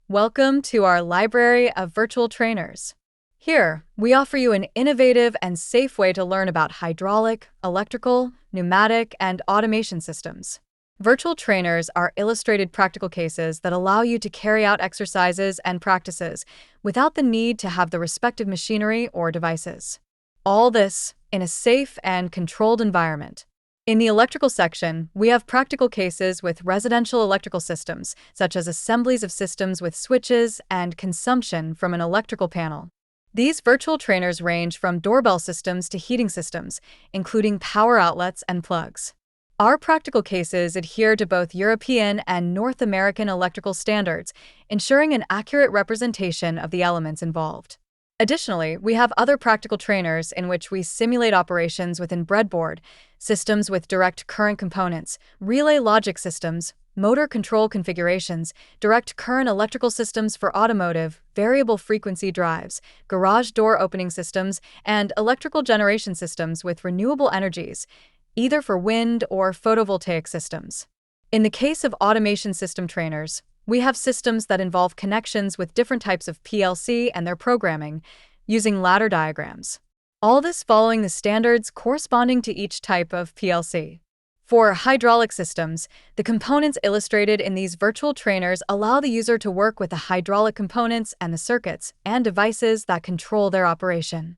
Welcome to our library of virtual trainers. Here, we offer you an innovative and safe way to learn about hydraulic, electrical, pneumatic, and automation systems. Virtual trainers are illustrated practical cases that allow you to carry out exercises and practices without the need to have the respective machinery or devices. All this in a safe and controlled environment. In the electrical section, we have practical cases with residential electrical systems, such as assemblies of systems with switches and consumption from an electrical panel. These virtual trainers range from doorbell systems to heating systems, including power outlets and plugs. Our practical cases adhere to both European and North American electrical standards, ensuring an accurate representation of the elements involved. Additionally, we have other practical trainers in which we simulate operations within breadboard, systems with direct current components, relay logic systems, motor control configurations, direct current electrical systems for automotive, variable frequency drives, garage door opening systems, and electrical generation systems with renewable energies, either for wind or photovoltaic systems. In the case of automation system trainers, we have systems that involve connections with different types of PLC and their programming, using ladder diagrams. All this following the standards corresponding to each type of PLC. For hydraulic systems, the components illustrated in these virtual trainers allow the user to work with the hydraulic components and the circuits and devices that control their operation.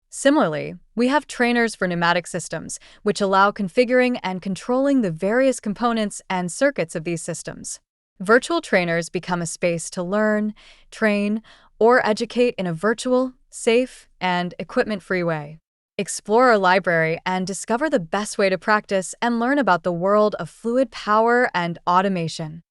Similarly, we have trainers for pneumatic systems, which allow configuring and controlling the various components and circuits of these systems. Virtual trainers become a space to learn, train, or educate in a virtual, safe, and equipment-free way. Explore our library and discover the best way to practice and learn about the world of fluid power and automation.